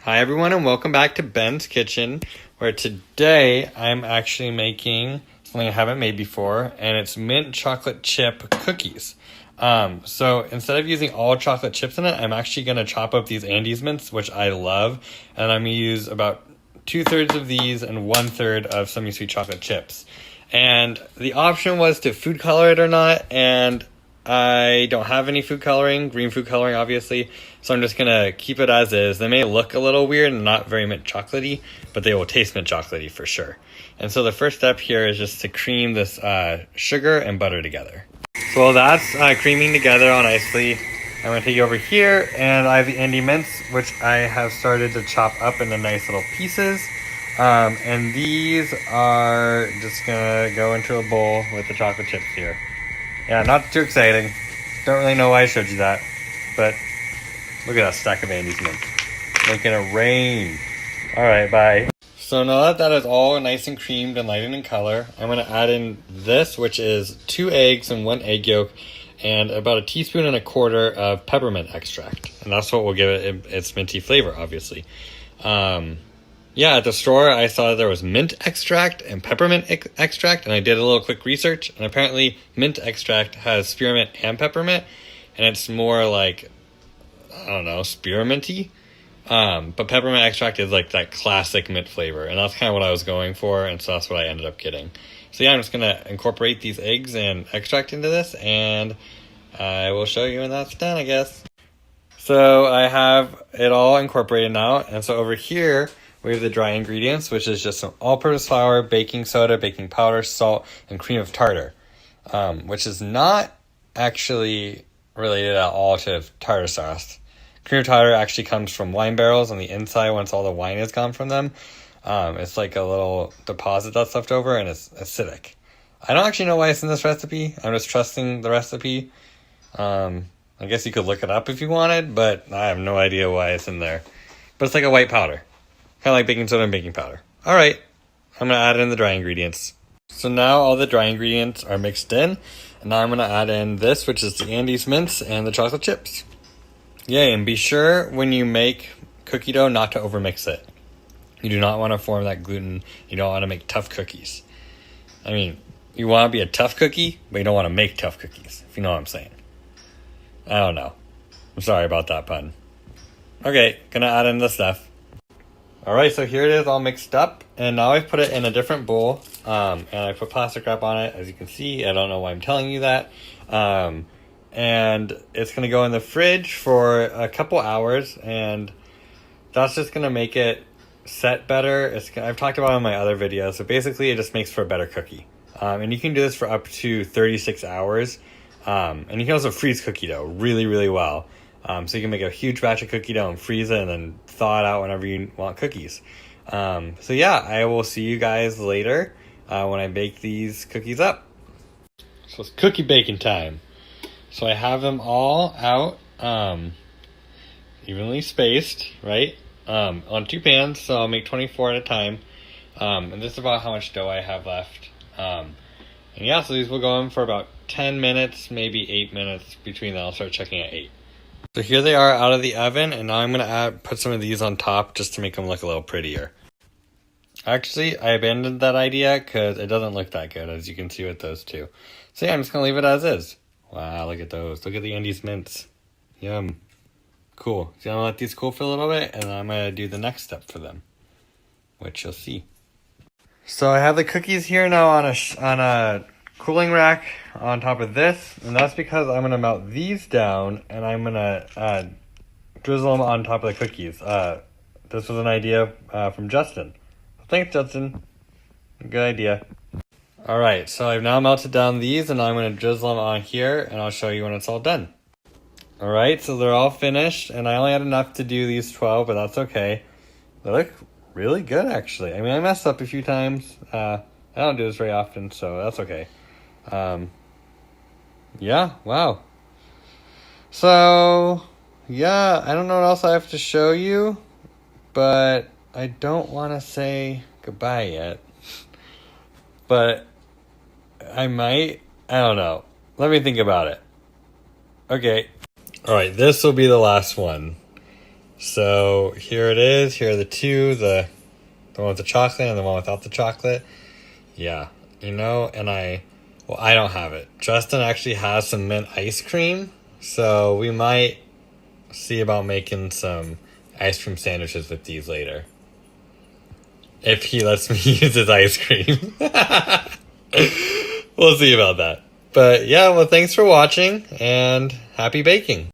Hi everyone and welcome back to Ben's Kitchen, where today I'm actually making something I haven't made before, and it's mint chocolate chip cookies. So instead of using all chocolate chips in it, I'm actually going to chop up these Andes mints, which I love, and I'm going to use about 2/3 of these and 1/3 of semi-sweet chocolate chips. And the option was to food color it or not, and I don't have any food coloring, green food coloring obviously, so I'm just going to keep it as is. They may look a little weird and not very mint chocolatey, but they will taste mint chocolatey for sure. And so the first step here is just to cream this sugar and butter together. So while that's creaming together all nicely, I'm going to take you over here, and I have the Andes mints, which I have started to chop up into nice little pieces. And these are just going to go into a bowl with the chocolate chips here. Yeah, not too exciting. Don't really know why I showed you that. But look at that stack of Andes mints. Making it rain. Alright, bye. So now that that is all nice and creamed and lightened in color, I'm going to add in this, which is 2 eggs and 1 egg yolk, and about 1.25 teaspoons of peppermint extract. And that's what will give it its minty flavor, obviously. Yeah, at the store, I saw there was mint extract and peppermint extract, and I did a little quick research, and apparently mint extract has spearmint and peppermint, and it's more like, I don't know, spearminty. But peppermint extract is like that classic mint flavor, and that's kind of what I was going for, and so that's what I ended up getting. So yeah, I'm just going to incorporate these eggs and extract into this, and I will show you when that's done, I guess. So I have it all incorporated now, and so over here, we have the dry ingredients, which is just some all-purpose flour, baking soda, baking powder, salt, and cream of tartar, which is not actually related at all to tartar sauce. Cream of tartar actually comes from wine barrels on the inside once all the wine is gone from them. It's like a little deposit that's left over, and it's acidic. I don't actually know why it's in this recipe. I'm just trusting the recipe. I guess you could look it up if you wanted, but I have no idea why it's in there. But it's like a white powder. Kind of like baking soda and baking powder. Alright, I'm going to add in the dry ingredients. So now all the dry ingredients are mixed in, and now I'm going to add in this, which is the Andes mints and the chocolate chips. Yay, and be sure when you make cookie dough not to overmix it. You do not want to form that gluten. You don't want to make tough cookies. I mean, you want to be a tough cookie, but you don't want to make tough cookies, if you know what I'm saying. I don't know. I'm sorry about that pun. Okay, gonna add in the stuff. Alright, so here it is all mixed up, and now I've put it in a different bowl, and I put plastic wrap on it, as you can see. I don't know why I'm telling you that. And it's going to go in the fridge for a couple hours, and that's just going to make it set better. I've talked about it in my other videos, so basically it just makes for a better cookie. And you can do this for up to 36 hours, and you can also freeze cookie dough really, really well. So you can make a huge batch of cookie dough and freeze it and then thaw it out whenever you want cookies. So yeah, I will see you guys later when I bake these cookies up. So it's cookie baking time. So I have them all out, evenly spaced, right, on 2 pans, so I'll make 24 at a time. And this is about how much dough I have left. And yeah, so these will go in for about 10 minutes, maybe 8 minutes between them. I'll start checking at 8. So here they are out of the oven, and now I'm going to put some of these on top just to make them look a little prettier. Actually, I abandoned that idea because it doesn't look that good, as you can see with those two. So yeah, I'm just going to leave it as is. Wow, look at those. Look at the Andes mints. Yum. Cool. So I'm going to let these cool for a little bit, and I'm going to do the next step for them, which you'll see. So I have the cookies here now on a cooling rack on top of this, and that's because I'm going to melt these down, and I'm going to drizzle them on top of the cookies. This was an idea from Justin. Thanks, Justin. Good idea. Alright, so I've now melted down these, and I'm going to drizzle them on here, and I'll show you when it's all done. Alright, so they're all finished, and I only had enough to do these 12, but that's okay. They look really good, actually. I mean, I messed up a few times. I don't do this very often, so that's okay. Yeah, wow. So, yeah, I don't know what else I have to show you, but I don't want to say goodbye yet. But I might. I don't know. Let me think about it. Okay. Alright, this will be the last one. So here it is. Here are the two, the one with the chocolate and the one without the chocolate. Yeah, and I don't have it. Justin actually has some mint ice cream, so we might see about making some ice cream sandwiches with these later. If he lets me use his ice cream. We'll see about that. But yeah, well, thanks for watching and happy baking.